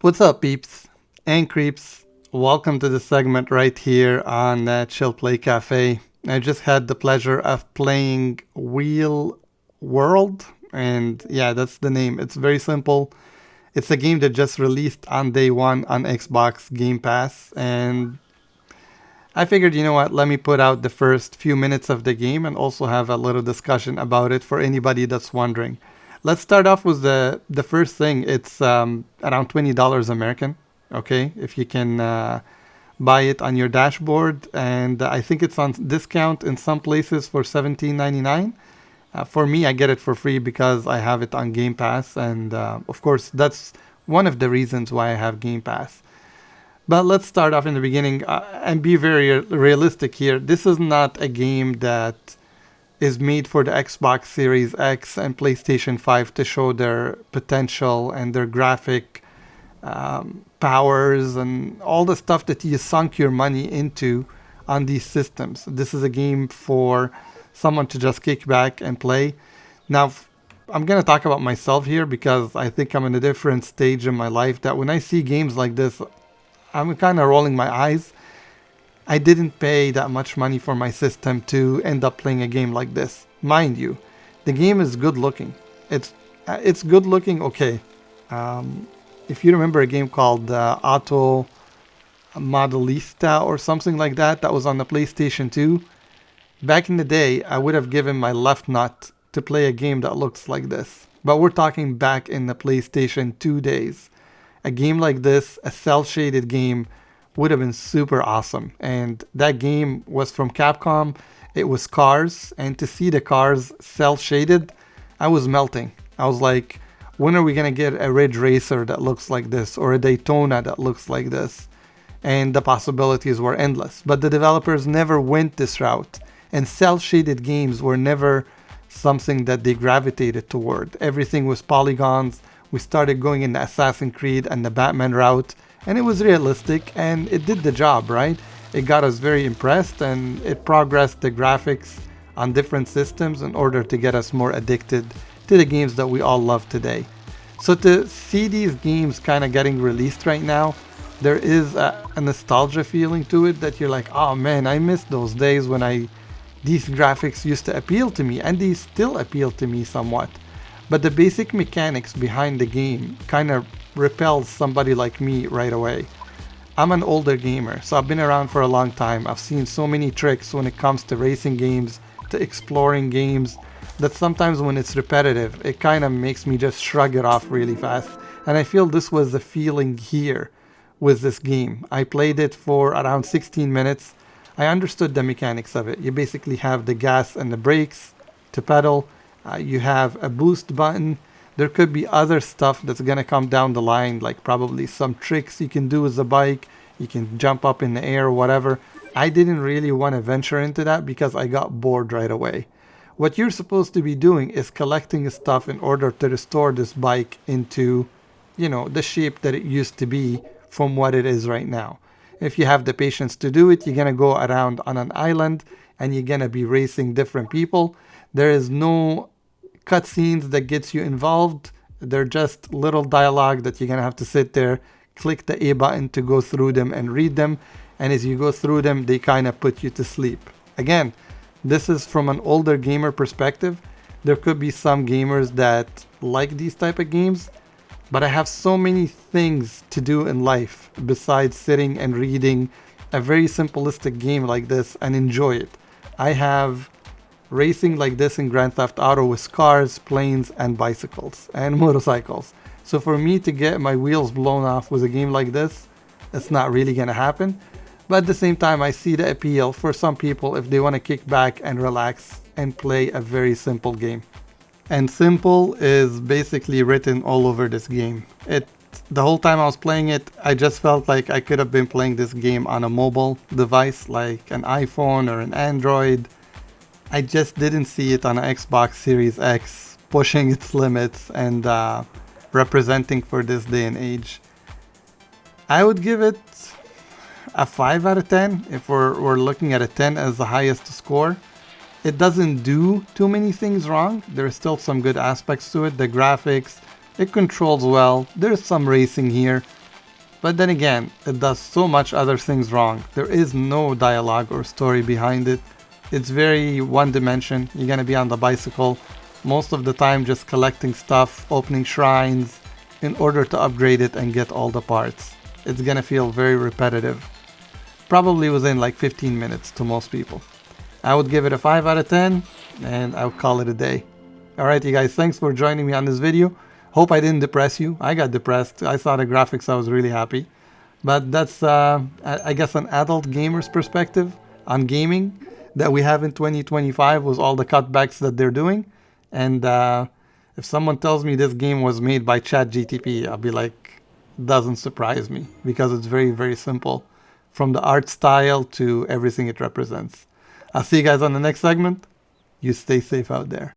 What's up, peeps and creeps? Welcome to the segment right here on Chill Play Cafe. I just had the pleasure of playing Wheel World, and yeah, that's the name. It's very simple. It's a game that just released on day one on Xbox Game Pass, and I figured, you know what, let me put out the first few minutes of the game and also have a little discussion about it for anybody that's wondering. Let's start off with the first thing. It's around $20 American, okay, if you can buy it on your dashboard. And I think it's on discount in some places for $17.99. For me, I get it for free because I have it on Game Pass. And of course, that's one of the reasons why I have Game Pass. But let's start off in the beginning and be very realistic here. This is not a game that is made for the Xbox Series X and PlayStation 5 to show their potential and their graphic powers and all the stuff that you sunk your money into on these systems. This is a game for someone to just kick back and play. Now, I'm going to talk about myself here because I think I'm in a different stage in my life that when I see games like this, I'm kind of rolling my eyes. I didn't pay that much money for my system to end up playing a game like this. Mind you, the game is good looking. It's good looking, okay. If you remember a game called Auto Modelista or something like that, that was on the PlayStation 2. Back in the day, I would have given my left nut to play a game that looks like this. But we're talking back in the PlayStation 2 days. A game like this, a cel-shaded game, would have been super awesome. And that game was from Capcom. It was cars, and to see the cars cel-shaded, I was melting. I was like, when are we gonna get a Ridge Racer that looks like this, or a Daytona that looks like this? And the possibilities were endless. But the developers never went this route, and cel-shaded games were never something that they gravitated toward. Everything was polygons. We started going in the Assassin's Creed and the Batman route, and it was realistic, and it did the job, right? It got us very impressed, and it progressed the graphics on different systems in order to get us more addicted to the games that we all love today. So to see these games kind of getting released right now, there is a nostalgia feeling to it that you're like, oh man, I miss those days when these graphics used to appeal to me, and they still appeal to me somewhat. But the basic mechanics behind the game kind of repels somebody like me right away. I'm an older gamer, so I've been around for a long time. I've seen so many tricks when it comes to racing games, to exploring games, that sometimes when it's repetitive, it kind of makes me just shrug it off really fast. And I feel this was the feeling here with this game. I played it for around 16 minutes. I understood the mechanics of it. You basically have the gas and the brakes to pedal. You have a boost button. There could be other stuff that's going to come down the line, like probably some tricks you can do with the bike. You can jump up in the air or whatever. I didn't really want to venture into that because I got bored right away. What you're supposed to be doing is collecting stuff in order to restore this bike into, the shape that it used to be from what it is right now. If you have the patience to do it, you're going to go around on an island and you're going to be racing different people. There is no cutscenes that gets you involved. They're just little dialogue that you're gonna have to sit there, click the A button to go through them and read them, and as you go through them, they kind of put you to sleep. Again, this is from an older gamer perspective. There could be some gamers that like these type of games, but I have so many things to do in life besides sitting and reading a very simplistic game like this and enjoy it. I have racing like this in Grand Theft Auto with cars, planes, and bicycles, and motorcycles. So for me to get my wheels blown off with a game like this, it's not really gonna happen. But at the same time, I see the appeal for some people if they want to kick back and relax and play a very simple game. And simple is basically written all over this game. The whole time I was playing it, I just felt like I could have been playing this game on a mobile device like an iPhone or an Android. I just didn't see it on an Xbox Series X pushing its limits and representing for this day and age. I would give it a 5 out of 10 if we're looking at a 10 as the highest score. It doesn't do too many things wrong. There's still some good aspects to it. The graphics, it controls well. There's some racing here. But then again, it does so much other things wrong. There is no dialogue or story behind it. It's very one dimension. You're gonna be on the bicycle most of the time, just collecting stuff, opening shrines in order to upgrade it and get all the parts. It's gonna feel very repetitive. Probably within like 15 minutes to most people. I would give it a 5 out of 10 and I would call it a day. Alright you guys, thanks for joining me on this video. Hope I didn't depress you. I got depressed. I saw the graphics, I was really happy. But that's, I guess, an adult gamer's perspective on gaming that we have in 2025 with all the cutbacks that they're doing. And if someone tells me this game was made by ChatGTP, I'll be like, doesn't surprise me, because it's very, very simple. From the art style to everything it represents. I'll see you guys on the next segment. You stay safe out there.